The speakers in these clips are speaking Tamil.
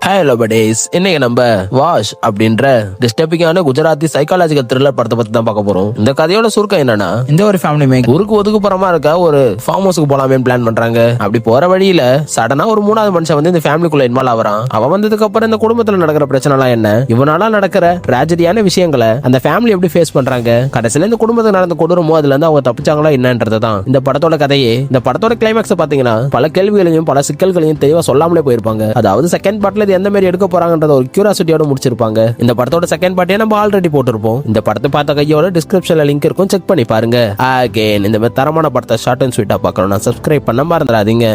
ஹலோ படேஸ், இன்னைக்கு நம்ம வாஷ் அப்படின்ற டிஸ்டர்பிங்கான குஜராத்தி சைக்காலஜிக்கல் த்ரில்லர் படத்தை பத்தி தான் பார்க்க போறோம். இந்த கதையோட சுருக்கம் என்னன்னா, இந்த ஒரு ஃபேமிலி ஊருக்கு ஒதுக்குப்புறமா இருக்க ஒரு ஃபார்ம் ஹவுஸ்க்கு போலாமே பிளான் பண்றாங்க. அப்படி போற வழியில சடனா ஒரு மூணாவது மனுஷன் வந்து இந்த ஃபேமிலிக்குள்ள இன்வால்வ் ஆகிறான். அவன் வந்ததுக்கு அப்புறம் இந்த குடும்பத்துல நடக்கிற பிரச்சனை எல்லாம் என்ன, இவனால நடக்கிற ட்ராஜடியான விஷயங்களை அந்த ஃபேமிலி எப்படி ஃபேஸ் பண்றாங்க, கடைசியில இந்த குடும்பத்துக்கு நடந்த கொடூரமோ அதுல இருந்து அவங்க தப்பிச்சாங்களா என்னன்றதுதான் இந்த படத்தோட கதையே. இந்த படத்தோட கிளைமேக்ஸ் பாத்தீங்கன்னா பல கேள்விகளையும் பல சிக்கல்களையும் தெளிவா சொல்லாமலே போயிருப்பாங்க. அதாவது செகண்ட் பார்ட்ல எந்த மாதிரி எடுக்க போறாங்கன்றத ஒரு கியூரியாசிட்டியோட முடிச்சிருப்பாங்க. இந்த படத்தோட செகண்ட் பார்ட்டே நம்ம ஆல்ரெடி போட்டிருப்போம். இந்த படத்தை பார்த்த கையோட டிஸ்கிரிப்ஷன்ல லிங்க் இருக்கும், செக் பண்ணி பாருங்க. அகைன் இந்த மாதிரி தரமான படத்தை ஷார்ட் அண்ட் ஸ்வீட்டா பார்க்கணும்னா சப்ஸ்கிரைப் பண்ண மறந்துடாதீங்க.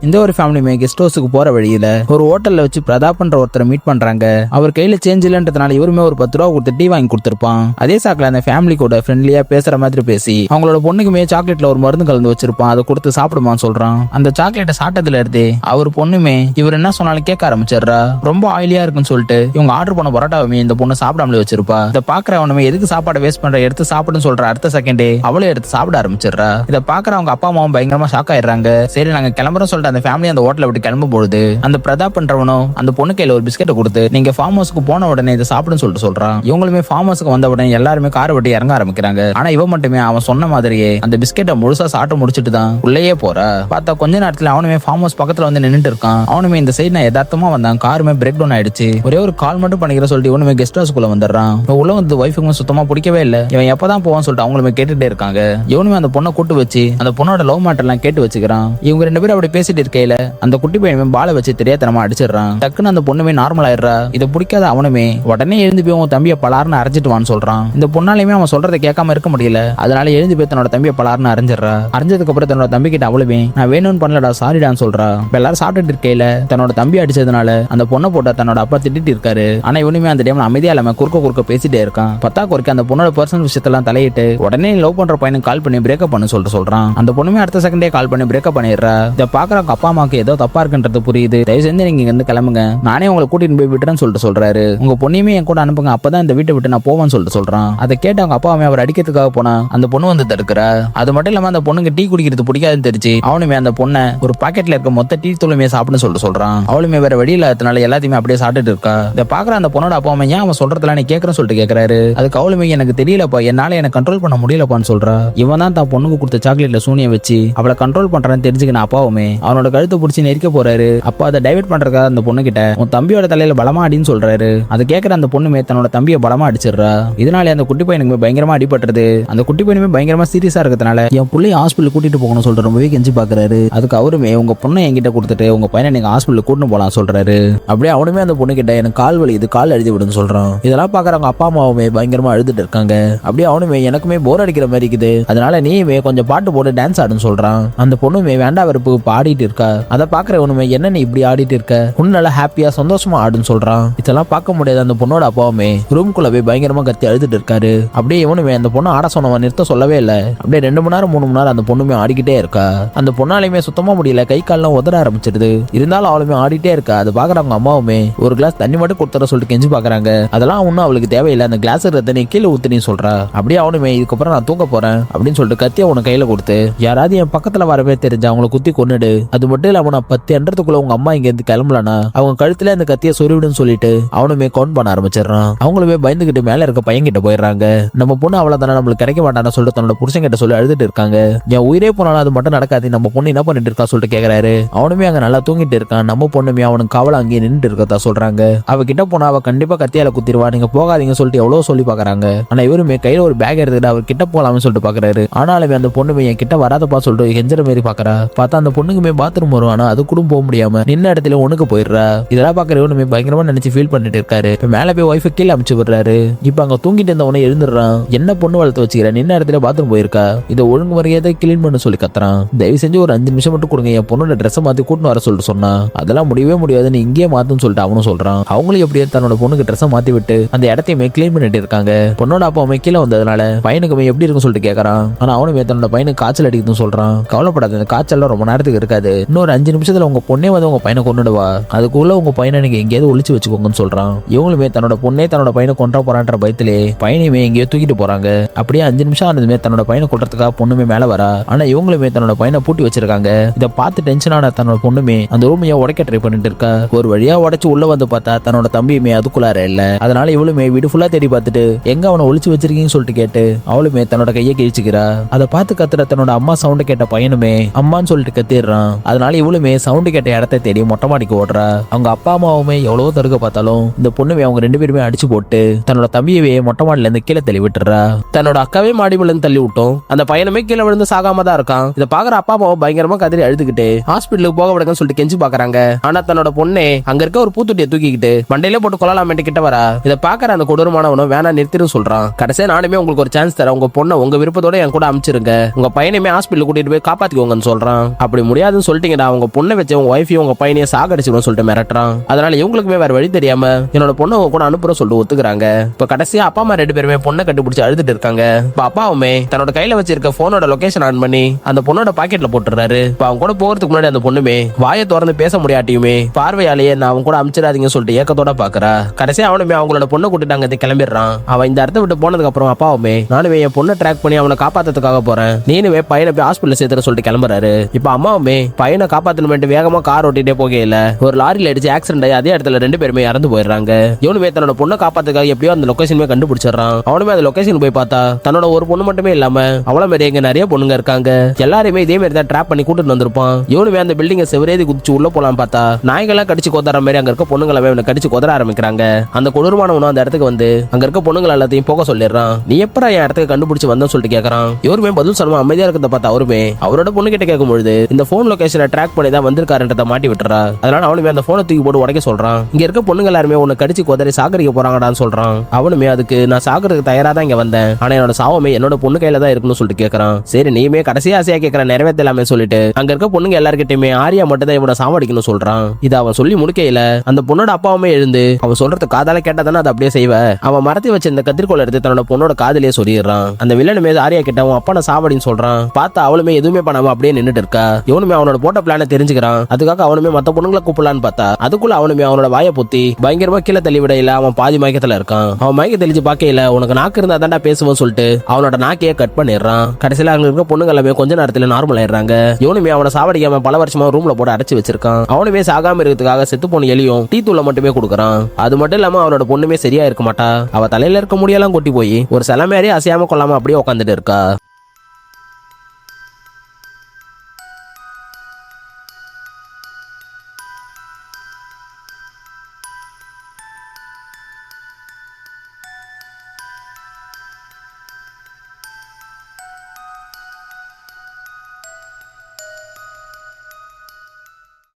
இந்த ஒரு ஃபேமிலி கெஸ்ட் ஹவுஸுக்கு போற வழியில ஒரு ஹோட்டல்ல வச்சு பிரதாப்ன்ற ஒருத்தரை மீட் பண்றாங்க. அவர் கையில சேஞ்ச் இல்லன்றதுனால இவருமே ஒரு 10 ரூபா கொடுத்து டீ வாங்கி கொடுத்திருப்பான். அதே சாக்குல அந்த ஃபேமிலி கூட ஃப்ரெண்ட்லியா பேசுற மாதிரி பேசி அவங்களோட பொண்ணுக்குமே சாக்லேட்ல ஒரு மருந்து கலந்து வச்சிருப்பான். அதை கொடுத்து சாப்பிடுமான்னு சொல்றான். அந்த சாக்லேட்டை சாப்பிட்டதுல இருந்தே அவர் பொண்ணுமே இவர் என்ன சொன்னாலும் கேட்க ஆரம்பிச்சிடுறா. ரொம்ப ஆயிலியா இருக்குன்னு சொல்லிட்டு இவங்க ஆர்டர் பண்ண பரோட்டாவுமே இந்த பொண்ணு சாப்பிடாமலே வச்சிருப்பா. இதை பாக்குறவனுமே எதுக்கு சாப்பாடு வேஸ்ட் பண்ற, எடுத்து சாப்பிடுன்னு சொல்ற அடுத்த செகண்டே அவளே எடுத்து சாப்பிட ஆரம்பிச்சிடுறா. இதை பாக்குற அவங்க அப்பா அம்மாவும் பயங்கரமா ஷாக் ஆயிடுறாங்க. சரி நாங்க கிளம்புறோம் சொல்லிட்டு அந்த ஃபேமிலி அந்த ஹோட்டலை விட்டு கிளம்பும் பொழுது அந்த பிரதாப் பண்றவனும் அந்த பொண்ணு கையில ஒரு பிஸ்கெட்டை கொடுத்து நீங்க ஃபார்ம் ஹவுஸ்க்கு போன உடனே இதை சாப்பிடுன்னு சொல்லிட்டு சொல்றான். இவங்களுமே ஃபார்ம் ஹவுஸ்க்கு வந்த உடனே எல்லாருமே காரை விட்டு இறங்க ஆரம்பிக்கிறாங்க. ஆனா இவன் மட்டுமே அவன் சொன்ன மாதிரியே அந்த பிஸ்கெட்டை முழுசா சாப்பிட்டு முடிச்சுட்டு தான் உள்ளேயே போறா. பார்த்தா கொஞ்ச நேரத்துல அவனுமே ஃபார்ம் ஹவுஸ் பக்கத்துல வந்து நின்னுட்டு இருக்கான். அவனுமே இந்த சைடு நான் யதார்த்தமா வந்தான். காருமே பிரேக் டவுன் ஆயிடுச்சு. ஒரே ஒரு கால் மட்டும் பண்ணிக்கிற சொல்லிட்டு இவனுமே கெஸ்ட் ஹவுஸ்க்குள்ள வந்துடுறான். உள்ள வந்து ஒய்ஃபுக்கும் சுத்தமா பிடிக்கவே இல்லை. இவன் எப்பதான் போவான்னு சொல்லிட்டு அவங்களுமே கேட்டுட்டே இருக்காங்க. இவனுமே அந்த பொண்ணை கூட்டு வச்சு அந்த பொண்ணோட லவ் மேட்டர் எல்லாம் கேட்டு வச்சுக்கிறான். இவங்க ரெண்டு பேரும் அப்படி பேசிட்டு இருக்கையில அந்த குட்டி பையன் பாலை வச்சு தெரியாதனமா அடிச்சிடறான். டக்குன்னு அந்த பொண்ணுமே நார்மல் ஆயிடுறா. இதை பிடிக்காத அவனுமே உடனே எழுந்து போய் உன் தம்பியை பலாருன்னு அரைஞ்சிட்டுவான்னு சொல்றான். இந்த பொண்ணாலையுமே அவன் சொல்றதை கேட்காம இருக்க முடியல. அதனால எழுந்து போய் தன்னோட தம்பியை பலாருன்னு அரைஞ்சிடறா. அரைஞ்சதுக்கு அப்புறம் தன்னோட தம்பி கிட்ட அவளுமே நான் வேணும்னு பண்ணலடா சாரிடான்னு சொல்றா. இப்ப எல்லாரும் சாப்பிட்டுட்டு இருக்கையில தன்னோட தம்பி அடிச்சதுனால அந்த பொண்ணை போட்ட தன்னோட அப்பா திட்டிட்டு இருக்காரு. ஆனா இவனுமே அந்த டைம்ல அமைதியா இல்லாம குறுக்க பேசிட்டே இருக்கான். பத்தா குறைக்க அந்த பொண்ணோட பர்சனல் விஷயத்தெல்லாம் தலையிட்டு உடனே லவ் பண்ற பையனுக்கு கால் பண்ணி பிரேக்கப் பண்ணு சொல்லிட்டு சொல்றான். அந்த பொண்ணுமே அடுத்த செகண்டே கால் பண்ணி பிரேக்கப் பண்ணிடுறா. இதை பாக்குறவங்க அப்பா அம்மாவுக்கு ஏதோ தப்பா இருக்குன்றது புரியுது. தயவு செஞ்சு நீங்க இங்க கிளம்புங்க, நானே உங்களை கூட்டிட்டு போய் விட்டுறேன்னு சொல்லிட்டு சொல்றாரு. உங்க பொண்ணையுமே என் கூட அனுப்புங்க, அப்பதான் இந்த வீட்டை விட்டு நான் போவேன்னு சொல்லிட்டு சொல்றான். அதை கேட்டு அவங்க அப்பாவுமே அவர் அடிக்கிறதுக்காக போனா அந்த பொண்ணு வந்து தடுக்கிறா. அது மட்டும் இல்லாம அந்த பொண்ணுக்கு டீ குடிக்கிறது பிடிக்காதுன்னு தெரிஞ்சு அவனுமே அந்த பொண்ணை ஒரு பாக்கெட்ல இருக்க மொத்த டீ தூளுமே சாப்பிடுன்னு சொல்லிட்டு சொல்றான். அவளுமே வேற வழியில அதனால எல்லாத்தையுமே அப்படியே சாப்பிட்டுட்டு இருக்கா. இதை பாக்குற அந்த பொண்ணோட அப்பாவுமே ஏன் அவன் சொல்றதுல நீ கேட்கறன்னு சொல்லிட்டு கேட்கறாரு. அதுக்கு அவளுமே எனக்கு தெரியலப்பா, என்னால எனக்கு கண்ட்ரோல் பண்ண முடியலப்பான்னு சொல்றா. இவன் தான் தான் பொண்ணுக்கு கொடுத்த சாக்லேட்ல சூனியம் வச்சு அவளை கண்ட்ரோல் பண்றான்னு தெரிஞ்சுக்கின அப்பாவுமே அவனோட கழுத்தை பிடிச்சி நெரிக்க போறாரு. அப்பா அதை டைவர்ட் பண்றதுக்காக அந்த பொண்ணு கிட்ட உன் தம்பியோட தலையில பலமா அடின்னு சொல்றாரு. அதை கேட்கிற அந்த பொண்ணுமே தன்னோட தம்பியை பலமா அடிச்சிடுறா. இதனால அந்த குட்டி பையனுக்கு பயங்கரமா அடிபட்டுறது. அந்த குட்டி பையனுமே பயங்கரமா சீரியஸா இருக்கிறதுனால என் பிள்ளைய ஹாஸ்பிட்டல் கூட்டிட்டு போகணும்னு சொல்லிட்டு ரொம்பவே கெஞ்சி பாக்குறாரு. அதுக்கு அவருமே உங்க பொண்ணை என்கிட்ட கொடுத்துட்டு உங்க பையனை நீங்க ஹாஸ்பிட்டல் கூட்டிட்டு போலாம் சொல்றாரு. அப்படியே அவனுமே அந்த பொண்ணு கிட்ட எனக்கு கால் வலி, இது கால் எழுதி விடுன்னு சொல்றான். இதெல்லாம் பாக்குறவங்க அப்பா அம்மாவுமே பயங்கரமா அழுதுட்டு இருக்காங்க. அப்படியே அவனுமே எனக்குமே போர் அடிக்கிற மாதிரி இருக்குது, அதனால நீயுமே கொஞ்சம் பாட்டு போட்டு டான்ஸ் ஆடுன்னு சொல்றான். அந்த பொண்ணுமே வேண்டா வெறுப்பு பாடிட்டு இருக்கா. அதை பாக்குறவனுமே என்ன நீ இப்படி ஆடிட்டு இருக்க, நல்லா ஹாப்பியா சந்தோஷமா ஆடுன்னு சொல்றான். இதெல்லாம் பார்க்க முடியாது. அந்த பொண்ணோட அப்பாவுமே ரூம்குள்ள போய் பயங்கரமா கத்தி அழுதுட்டு இருக்காரு. அப்படியே இவனுமே அந்த பொண்ணு ஆட சொன்னவன் நிறுத்த சொல்லவே இல்லை. அப்படியே 2 மணி நேரம் 3 மணி நேரம் அந்த பொண்ணுமே ஆடிக்கிட்டே இருக்கா. அந்த பொண்ணாலையுமே சுத்தமா முடியல, கை கால்லாம் உதற ஆரம்பிச்சிருது. இருந்தாலும் அவளுமே ஆடிட்டே இருக்கா. அது பாக்குறவங்க அம்மாவுமே ஒரு கிளாஸ் தண்ணி மட்டும் கொடுத்துற சொல்லிட்டு கெஞ்சி பாக்குறாங்க. அதெல்லாம் ஒன்னும் அவளுக்கு தேவையில்லை, அந்த கிளாஸ் தண்ணி கீழே ஊத்துன்னு சொல்றா. அப்படியே அவனுமே இதுக்கப்புறம் நான் தூங்க போறேன் அப்படின்னு சொல்லிட்டு கத்திய உன கையில கொடுத்து யாராவது என் பக்கத்துல வரவே தெரிஞ்சு அவங்களை குத்தி கொன்னுடு. அது மட்டும் இல்லாம நான் 10 எண்ணத்துக்குள்ள உங்க அம்மா இங்க இருந்து கிளம்பலனா அவங்க கழுத்துல அந்த கத்திய சொருவிடுன்னு சொல்லிட்டு அவனுமே கவுண்ட் பண்ண ஆரம்பிச்சிடறான். அவங்களுமே பயந்துகிட்டு மேல இருக்க பையன் கிட்ட போயிடுறாங்க. நம்ம பொண்ணு அவ்வளவுதானே நம்மளுக்கு கிடைக்க மாட்டான்னு சொல்லிட்டு தன்னோட புருஷன் கிட்ட சொல்லி அழுதுட்டு இருக்காங்க. என் உயிரே போனாலும் அது மட்டும் நடக்காது, நம்ம பொண்ணு என்ன பண்ணிட்டு இருக்கா சொல்லிட்டு கேக்குறாரு. அவனுமே அங்க நல்லா தூங்கிட்டு இருக்கான். நம்ம பொண்ணுமே அவனுக்கு காவல அங்கேயே நின்றுட்டு இருக்கதா சொல்றாங்க. அவ கிட்ட போனா அவ கண்டிப்பா கத்தியால குத்திடுவா, நீங்க போகாதீங்க சொல்லிட்டு எவ்வளவு சொல்லி பாக்குறாங்க. ஆனா இவருமே கையில ஒரு பேக் எடுத்துட்டு அவர் கிட்ட போலாம்னு சொல்லிட்டு பாக்குறாரு. ஆனாலுமே அந்த பொண்ணுமே என் கிட்ட வராதப்பா சொல்லிட்டு கெஞ்சற மாதிரி பாக்குறா. பார்த்தா அந்த பொண்ணுக்குமே பாத்ரூம் வரும், ஆனா அது கூட போக முடியாம நின்ன இடத்துல ஒண்ணுக்கு போயிடுறா. இதெல்லாம் பாக்குற இவனுமே பயங்கரமா நினைச்சு ஃபீல் பண்ணிட்டு இருக்காரு. இப்ப மேல போய் ஒய்ஃபை கீழே அமைச்சு விடுறாரு. இப்ப அங்க தூங்கிட்டு இருந்தவனை எழுந்துடுறான். என்ன பொண்ணு வளர்த்து வச்சுக்கிறேன், நின்ன இடத்துல பாத்ரூம் போயிருக்கா, இதை ஒழுங்கு முறையாத கிளீன் பண்ண சொல்லி கத்துறான். தயவு செஞ்சு ஒரு 5 நிமிஷம் மட்டும் கொடுங்க, என் பொண்ணோட ட்ரெஸ் மாத்தி கூட்டின்னு வர சொல்லிட்டு சொன்னா. அதெல்லாம் முடியவே முடியாது, நீ இங்கே மாத்துன்னு சொல்லிட்டு அவனும் சொல்றான். அவங்களும் எப்படியே தன்னோட பொண்ணுக்கு ட்ரெஸ் மாத்தி விட்டு அந்த இடத்தையுமே கிளீன் பண்ணிட்டு இருக்காங்க. பொண்ணோட அப்பா கீழே வந்ததுனால பையனுக்குமே எப்படி இருக்கும் சொல்லிட்டு கேட்கறான். ஆனா அவனுமே தன்னோட பையனுக்கு காய்ச்சல் அடிக்குதுன்னு சொல்றான். கவலைப்படாத, இந்த காய்ச்சல் ரொம்ப நேரத்துக்கு இருக்காது, இன்னொரு 5 நிமிஷத்துல உங்க பொண்ணே வந்து உங்க பையனை கொண்டுடுவா, அதுக்குள்ள உங்க பையனை நீங்க எங்கேயாவது ஒளிச்சு வச்சுக்கோங்கன்னு சொல்றான். இவங்களுமே தன்னோட பொண்ணே தன்னோட பையனை கொண்டா போறான்ற பயத்திலே பையனையுமே எங்கேயோ தூக்கிட்டு போறாங்க. அப்படியே 5 நிமிஷம் ஆனதுமே தன்னோட பையனை கொல்றதுக்காக பொண்ணுமே மேல வரா. ஆனா இவங்களுமே தன்னோட பையனை பூட்டி வச்சிருக்காங்க. இதை பார்த்து டென்ஷனான தன்னோட பொண்ணுமே அந்த ரூமையா உடைக்க ட்ரை பண்ணிட்டு இருக்கா. ஒரு வழியா உடைச்சு உள்ள வந்து பார்த்தா தன்னோட தம்பியுமே அதுக்குள்ளார இல்ல. அதனால இவளுமே வீடு ஃபுல்லா தேடி பார்த்துட்டு எங்க அவனை ஒளிச்சு வச்சிருக்கீங்கன்னு சொல்லிட்டு கேட்டு அவளுமே தன்னோட கையை கிழிச்சுக்கிறா. அதை பார்த்து கத்துற தன்னோட அம்மா சவுண்ட் கேட்ட பையனுமே அம்மான்னு சொல்லிட்டு கத்திடுறான். அதனால இவளுமே சவுண்ட் கேட்ட இடத்தை தேடி மொட்டை மாடிக்கு ஓடுறா. அவங்க அப்பா அம்மாவுமே எவ்வளவோ தடுக்க பார்த்தாலும் இந்த பொண்ணுமே அவங்க 2 பேருமே அடிச்சு போட்டு தன்னோட தம்பியவே மொட்டை மாடில இருந்து கீழே தள்ளி விட்டுறா. தன்னோட அக்காவே மாடி விழுந்து தள்ளி விட்டோம். அந்த பையனுமே கீழே விழுந்து சாகாம தான் இருக்கான். இதை பாக்குற அப்பா அம்மாவும் பயங்கரமா கதறி அழுதுகிட்டு ஹாஸ்பிட்டலுக்கு போக விடுங்கன்னு சொல்லிட்டு கெஞ்சி பாக்குறாங்க. ஆனா தன்னோட பொண்ணே அங்க இருக்க ஒரு பூத்துட்டியை தூக்கிக்கிட்டு மண்டையில போட்டு கொள்ளலாமேட்டு கிட்ட வரா. இதை பாக்குற அந்த கொடூரமானவனும் வேணா நிறுத்திடும் சொல்றான். கடைசியா நானுமே உங்களுக்கு ஒரு சான்ஸ் தரேன், உங்க பொண்ணை உங்க விருப்பத்தோட என் கூட அனுப்பிச்சிருங்க, உங்க பையனையுமே ஹாஸ்பிட்டல் கூட்டிட்டு போய் காப்பாத்திக்கோங்கன்னு சொல்றான். அப்படி முடியாதுன்னு சொல்லிட்டீங்கடா, உங்க பொண்ணை வச்சு உங்க ஒய்ஃபையும் உங்க பையனையும் சாகடிச்சிடும் சொல்லிட்டு மிரட்டுறான். அதனால இவங்களுக்குமே வேற வழி தெரியாம என்னோட பொண்ணை உங்க கூட அனுப்புற சொல்லிட்டு ஒத்துக்கிறாங்க. இப்ப கடைசியா அப்பா அம்மா 2 பேருமே பொண்ணை கண்டுபிடிச்சு அழுதுட்டு இருக்காங்க. இப்ப அப்பாவுமே தன்னோட கையில வச்சிருக்க போனோட லொகேஷன் ஆன் பண்ணி அந்த பொண்ணோட பாக்கெட்ல போட்டுறாரு. இப்ப அவங்க கூட போறதுக்கு முன்னாடி அந்த பொண்ணுமே வாயை திறந்து பேச முடியாட்டியுமே பார்வையாலேயே நான் அவங்க கூட அனுப்பிச்சிடாதீங்கன்னு சொல்லிட்டு ஏக்கத்தோட பாக்குறா. கடைசியா அவனுமே அவங்களோட பொண்ணை கூட்டிட்டு அங்க கிளம்பிடுறான். அவன் இந்த இடத்த விட்டு போனதுக்கு அப்புறம் அப்பாவுமே நானுமே என் பொண்ணை ட்ராக் பண்ணி அவனை காப்பாத்துறதுக்காக போறேன், நீனுமே பையனை போய் ஹாஸ்பிட்டல் சேர்த்துற சொல்லிட்டு கிளம்புறாரு. இப்ப அம்மாவுமே பையனை காப்பாத்தணும் வேகமா கார் ஓட்டிட்டே போகையில ஒரு லாரியில அடிச்சு ஆக்சிடென்ட் ஆகி அதே இடத்துல 2 பேருமே இறந்து போயிடுறாங்க. இவனுமே தன்னோட பொண்ணை காப்பாத்துக்காக எப்படியோ அந்த லொகேஷனுமே கண்டுபிடிச்சிடறான். அவனுமே அந்த லொகேஷன் போய் பார்த்தா தன்னோட ஒரு பொண்ணு மட்டுமே இல்லாம அவள மாதிரி எங்க நிறைய பொண்ணுங்க இருக்காங்க. எல்லாருமே இதே மாதிரி தான் ட்ராப் பண்ணி கூட்டிட்டு வந்திருப்பான். இவனுமே அந்த பில்டிங்கை செவரேதி குதிச்சு உள்ள போலாம் பார்த்தா நாய்களா கடிச்சு கொதற மாதிரி அங்க இருக்க பொண்ணுங்களை இவனை கடிச்சு கொதற ஆரம்பிக்கிறாங்க. அந்த கொடூரமானவனும் அந்த இடத்துக்கு வந்து அங்க இருக்க பொண்ணுங்களை எல்லாத்தையும் போக சொல்லிடுறான். நீ எப்படா என் இடத்துக்கு கண்டுபிடிச்சு வந்தன்னு சொல்லிட்டு கேட்கறான். இவருமே பதில் சொல்லுவா அமைதியா இருக்கிறத பார்த்தா அவருமே அவரோட பொண்ணு கிட்ட கேட்கும்பொழுது இந்த போன் லொகேஷனை ட்ராக் பண்ணி தான் வந்திருக்காருன்றத மாட்டி விட்டுறா. அதனால அவனுமே அந்த போனை தூக்கி போட்டு உடைக்க சொல்றான். இங்க இருக்க பொண்ணுங்க எல்லாருமே உன்னை கடிச்சு கொதறி சாகரிக்க போறாங்கடான்னு சொல்றான். அவனுமே அதுக்கு நான் சாகறதுக்கு தயாரா தான் இங்க வந்தேன், ஆனா என்னோட சாவமே என்னோட பொண்ணு கையில தான் இருக்குன்னு சொல்லிட்டு கேட்கறான். சரி நீயுமே கடைசி ஆசையா கேட்கற நிறைவேற்றலாமே சொல்லிட்டு அங்க இருக்க பொண்ணுங்க எல்லார்கிட்டயுமே ஆரியா மட்டும் தான் இவனை சாவடிக்கணும்னு சொல்றான். இதை அவன் சொல்லி முடிக்கையில அந்த பொண்ணோட அப்பாவுமே எழுந்து அவன் சொல்றது காதால கேட்டதானே அதை அப்படியே செய்வ, அவன் மரத்தி வச்சு இந்த கத்திரிக்கோள் எடுத்து தன்னோட பொண்ணோட காதலியே சொல்லிடுறான். அந்த வில்லனுமே ஆரியா கிட்ட அவன் அப்பா சாவடின்னு சொல்றான். பார்த்தா அவளுமே எதுவுமே பண்ணாம அப்படியே நின்னுட்டு இருக்கா. இவனுமே அவனோட போட்ட பிளான தெரிஞ்சுக்கிறான். அதுக்காக அவனுமே மத்த பொண்ணுங்களை கூப்பிடலான்னு பார்த்தா அதுக்குள்ள அவனுமே அவனோட வாயை பொத்தி பயங்கரமா கீழே தள்ளி விடையில அவன் பாதி மயக்கத்துல இருக்கான். அவன் மயக்க தெளிச்சு பாக்கையில உனக்கு நாக்கு இருந்தா தாண்டா பேசுவோம் சொல்லிட்டு அவனோட நாக்கையே கட் பண்ணிடுறான். கடைசியில அங்க இருக்க பொண்ணுங்க எல்லாமே கொஞ்ச நேரத்துல நார்மல் ஆயிடுறாங்க. இவனுமே அவனை சாவடிக்காம பல வருஷமா ரூம்ல போட்டு அடைச்சு வச்சிருக்கான். அவனுமே சாகாம இருக்கிறதுக்காக செத்து போன எலியும் டீ தூளை மட்டுமே கொடுக்குறான். அது மட்டும் இல்லாம அவனோட பொண்ணுமே சரியா இருக்க மாட்டா. அவ தலையில இருக்க முடியெல்லாம் கொட்டி போய் ஒரு சில மாதிரி அசையாம கொள்ளாம அப்படியே உட்காந்துட்டு இருக்கா.